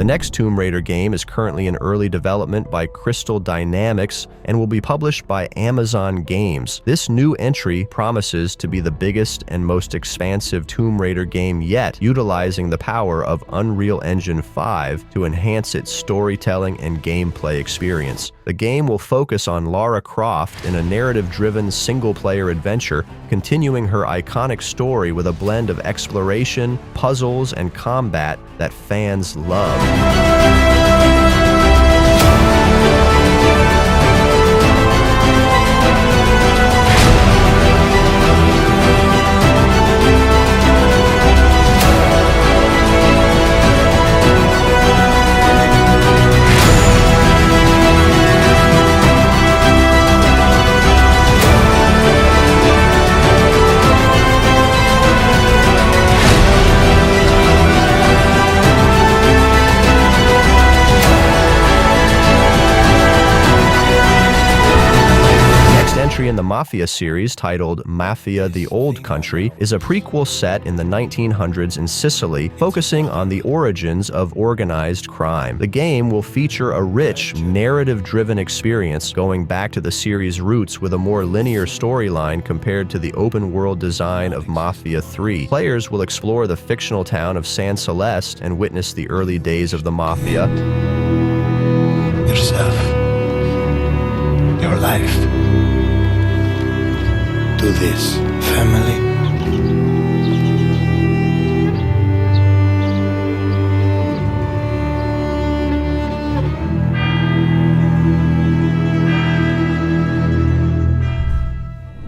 The next Tomb Raider game is currently in early development by Crystal Dynamics and will be published by Amazon Games. This new entry promises to be the biggest and most expansive Tomb Raider game yet, utilizing the power of Unreal Engine 5 to enhance its storytelling and gameplay experience. The game will focus on Lara Croft in a narrative-driven single-player adventure, continuing her iconic story with a blend of exploration, puzzles, and combat that fans love. In the Mafia series, titled Mafia: The Old Country, is a prequel set in the 1900s in Sicily, focusing on the origins of organized crime. The game will feature a rich, narrative-driven experience going back to the series' roots with a more linear storyline compared to the open-world design of Mafia 3. Players will explore the fictional town of San Celeste and witness the early days of the Mafia. Yourself. Your life. To this family.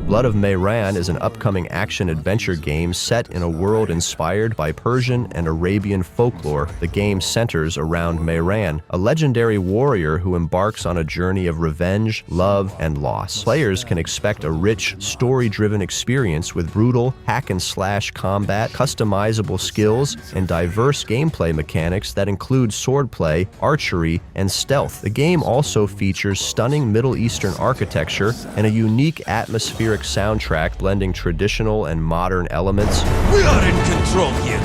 Blood of Mehran is an upcoming action-adventure game set in a world inspired by Persian and Arabian folklore. The game centers around Mehran, a legendary warrior who embarks on a journey of revenge, love, and loss. Players can expect a rich, story-driven experience with brutal, hack-and-slash combat, customizable skills, and diverse gameplay mechanics that include swordplay, archery, and stealth. The game also features stunning Middle Eastern architecture and a unique atmospheric soundtrack blending traditional and modern elements. We are in control here.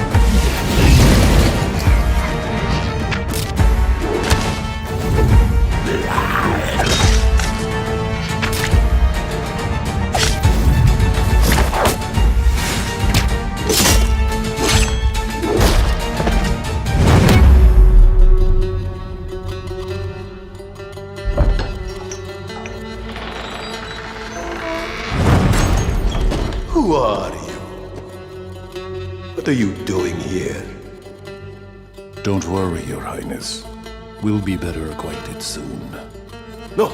Who are you? What are you doing here? Don't worry, Your Highness. We'll be better acquainted soon. No!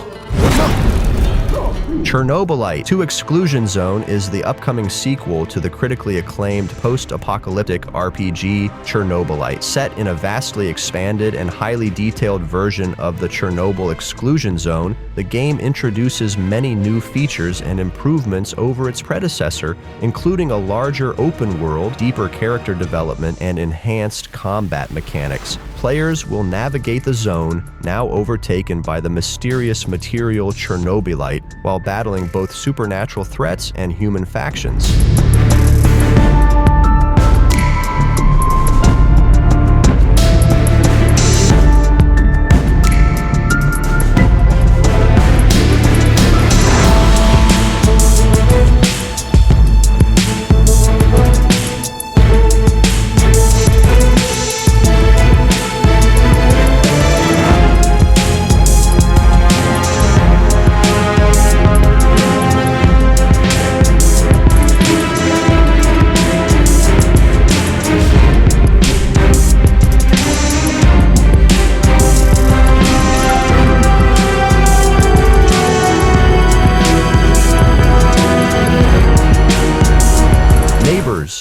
Chernobylite 2 Exclusion Zone is the upcoming sequel to the critically acclaimed post-apocalyptic RPG Chernobylite. Set in a vastly expanded and highly detailed version of the Chernobyl Exclusion Zone, the game introduces many new features and improvements over its predecessor, including a larger open world, deeper character development, and enhanced combat mechanics. Players will navigate the zone, now overtaken by the mysterious material Chernobylite, while battling both supernatural threats and human factions.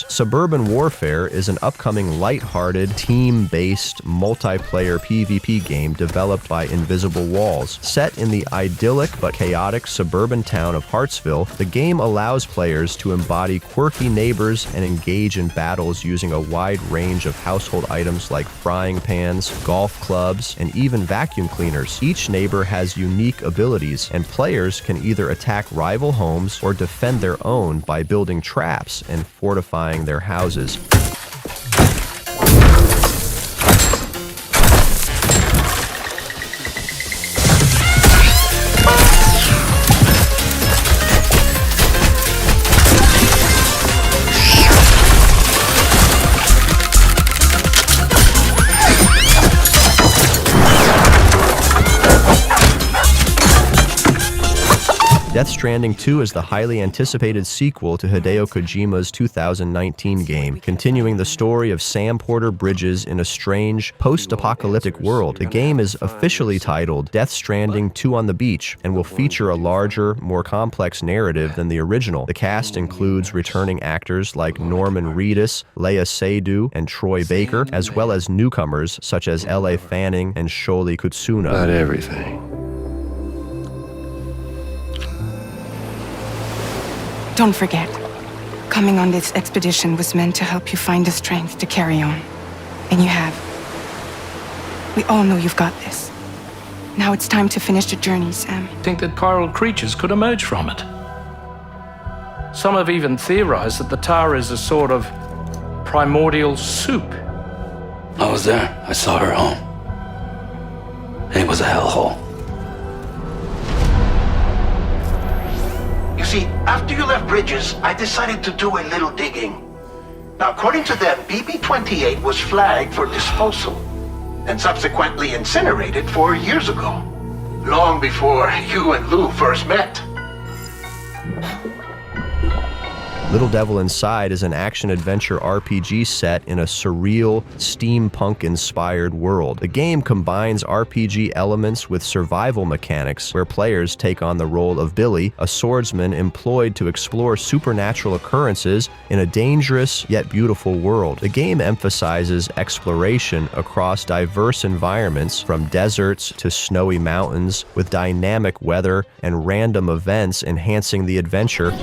Suburban Warfare is an upcoming light-hearted, team-based, multiplayer PvP game developed by Invisible Walls. Set in the idyllic but chaotic suburban town of Hartsville, the game allows players to embody quirky neighbors and engage in battles using a wide range of household items like frying pans, golf clubs, and even vacuum cleaners. Each neighbor has unique abilities, and players can either attack rival homes or defend their own by building traps and fortifying their houses. Death Stranding 2 is the highly anticipated sequel to Hideo Kojima's 2019 game, continuing the story of Sam Porter Bridges in a strange, post-apocalyptic world. The game is officially titled Death Stranding 2 on the Beach and will feature a larger, more complex narrative than the original. The cast includes returning actors like Norman Reedus, Lea Seydoux, and Troy Baker, as well as newcomers such as L.A. Fanning and Sholi Kutsuna. Not everything. Don't forget, coming on this expedition was meant to help you find the strength to carry on. And you have. We all know you've got this. Now it's time to finish the journey, Sam. Think that chiral creatures could emerge from it. Some have even theorized that the tower is a sort of primordial soup. I was there. I saw her home. It was a hellhole. You see, after you left Bridges, I decided to do a little digging. Now, according to them, BB-28 was flagged for disposal and subsequently incinerated 4 years ago, long before you and Lou first met. Little Devil Inside is an action-adventure RPG set in a surreal, steampunk-inspired world. The game combines RPG elements with survival mechanics, where players take on the role of Billy, a swordsman employed to explore supernatural occurrences in a dangerous yet beautiful world. The game emphasizes exploration across diverse environments, from deserts to snowy mountains, with dynamic weather and random events enhancing the adventure.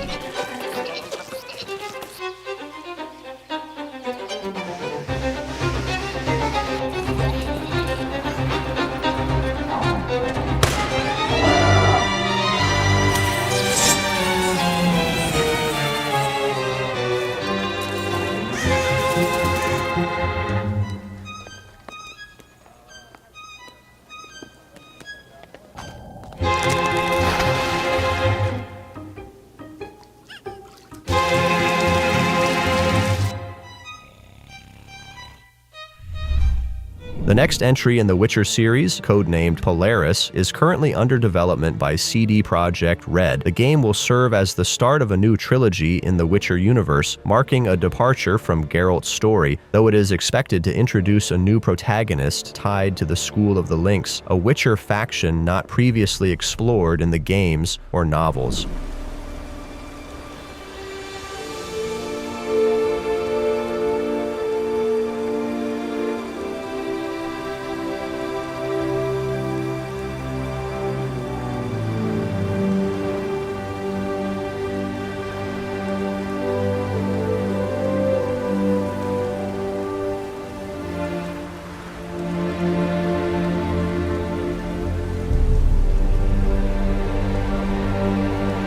The next entry in the Witcher series, codenamed Polaris, is currently under development by CD Projekt Red. The game will serve as the start of a new trilogy in the Witcher universe, marking a departure from Geralt's story, though it is expected to introduce a new protagonist tied to the School of the Lynx, a Witcher faction not previously explored in the games or novels.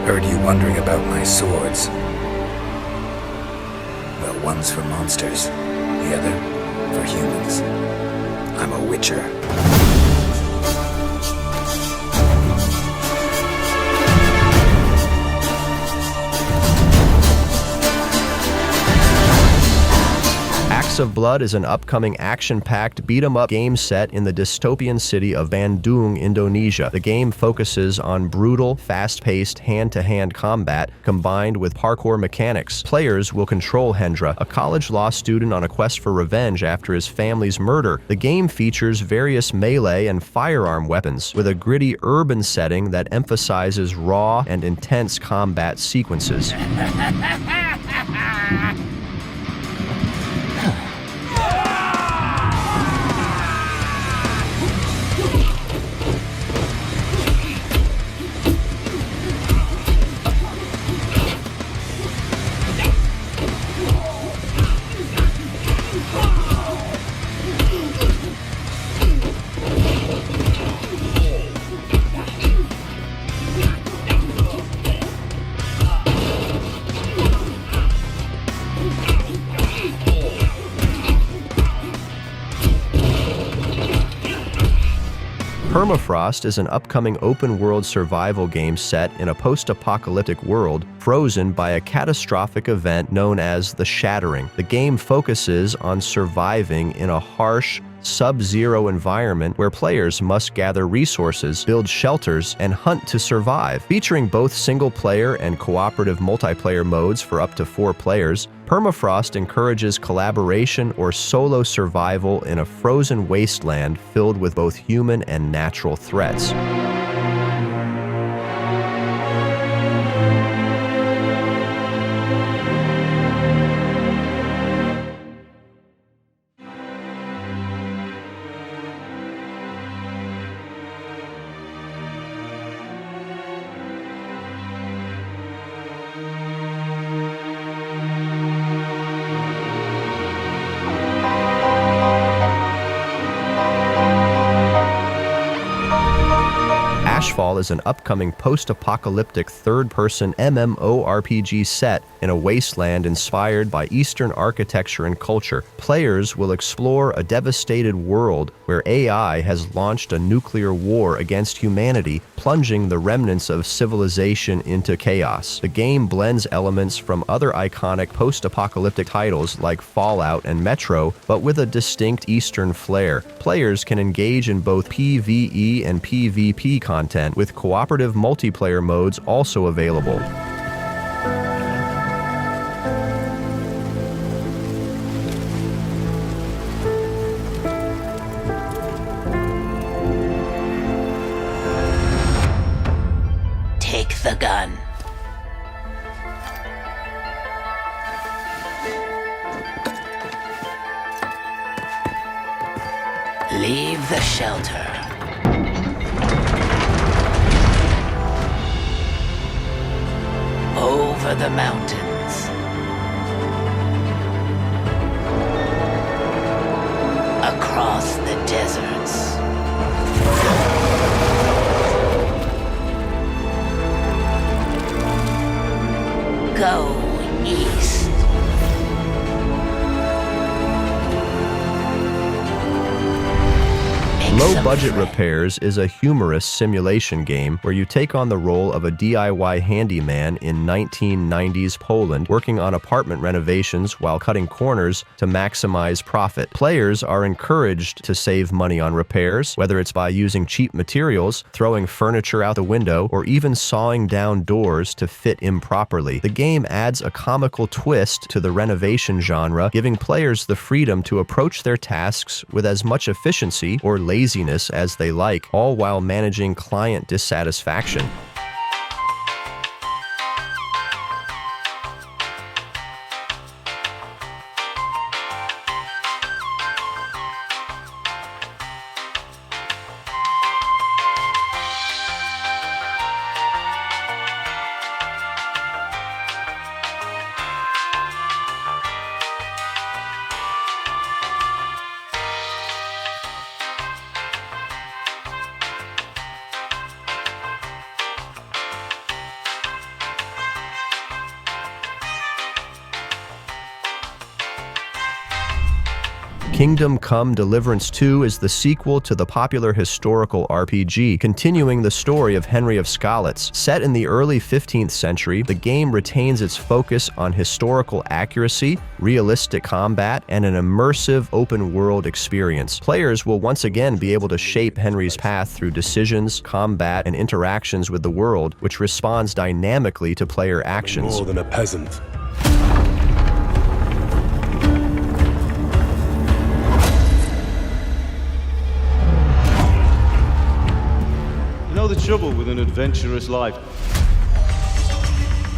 Heard you wondering about my swords. Well, one's for monsters, the other for humans. I'm a Witcher. Acts of Blood is an upcoming action-packed beat-em-up game set in the dystopian city of Bandung, Indonesia. The game focuses on brutal, fast-paced, hand-to-hand combat combined with parkour mechanics. Players will control Hendra, a college law student on a quest for revenge after his family's murder. The game features various melee and firearm weapons, with a gritty urban setting that emphasizes raw and intense combat sequences. Permafrost is an upcoming open-world survival game set in a post-apocalyptic world frozen by a catastrophic event known as the Shattering. The game focuses on surviving in a harsh, sub-zero environment where players must gather resources, build shelters, and hunt to survive. Featuring both single-player and cooperative multiplayer modes for up to 4 players, Permafrost encourages collaboration or solo survival in a frozen wasteland filled with both human and natural threats. Ashfall is an upcoming post-apocalyptic third-person MMORPG set in a wasteland inspired by Eastern architecture and culture. Players will explore a devastated world where AI has launched a nuclear war against humanity, plunging the remnants of civilization into chaos. The game blends elements from other iconic post-apocalyptic titles like Fallout and Metro, but with a distinct Eastern flair. Players can engage in both PvE and PvP content, with cooperative multiplayer modes also available. Take the gun. Leave the shelter. Over the mountains. Across the deserts. Go east. Low-Budget Repairs is a humorous simulation game where you take on the role of a DIY handyman in 1990s Poland, working on apartment renovations while cutting corners to maximize profit. Players are encouraged to save money on repairs, whether it's by using cheap materials, throwing furniture out the window, or even sawing down doors to fit improperly. The game adds a comical twist to the renovation genre, giving players the freedom to approach their tasks with as much efficiency or laziness as they like, all while managing client dissatisfaction. Kingdom Come: Deliverance 2 is the sequel to the popular historical RPG, continuing the story of Henry of Skalitz. Set in the early 15th century, the game retains its focus on historical accuracy, realistic combat, and an immersive open-world experience. Players will once again be able to shape Henry's path through decisions, combat, and interactions with the world, which responds dynamically to player actions. More than a peasant. You know the trouble with an adventurous life?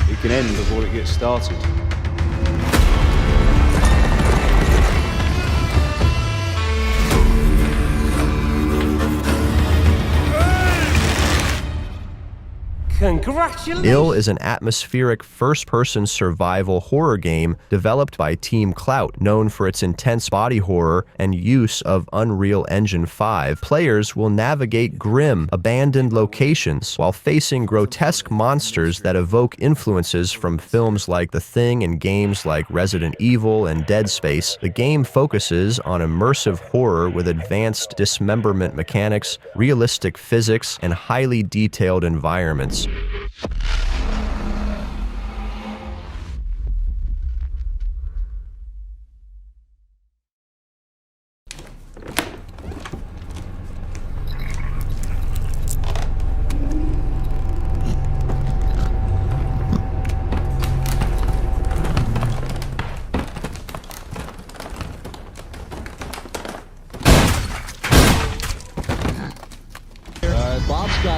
It can end before it gets started. Congratulations! Ill is an atmospheric first-person survival horror game developed by Team Clout, known for its intense body horror and use of Unreal Engine 5. Players will navigate grim, abandoned locations while facing grotesque monsters that evoke influences from films like The Thing and games like Resident Evil and Dead Space. The game focuses on immersive horror with advanced dismemberment mechanics, realistic physics, and highly detailed environments.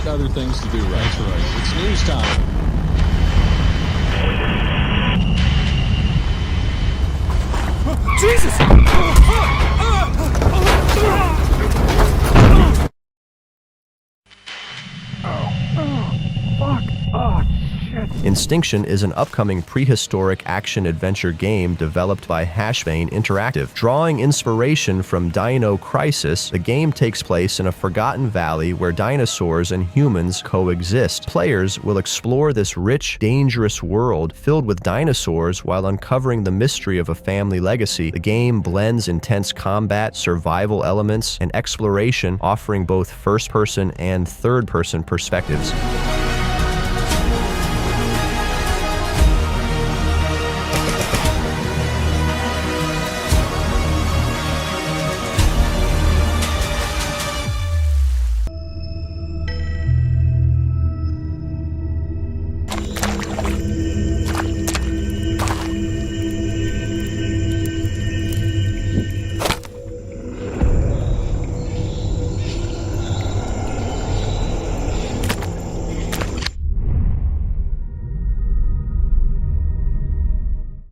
got other things to do, right? That's right. It's news time. Jesus! Instinction is an upcoming prehistoric action-adventure game developed by Ashfall Interactive. Drawing inspiration from Dino Crisis, the game takes place in a forgotten valley where dinosaurs and humans coexist. Players will explore this rich, dangerous world filled with dinosaurs while uncovering the mystery of a family legacy. The game blends intense combat, survival elements, and exploration, offering both first-person and third-person perspectives.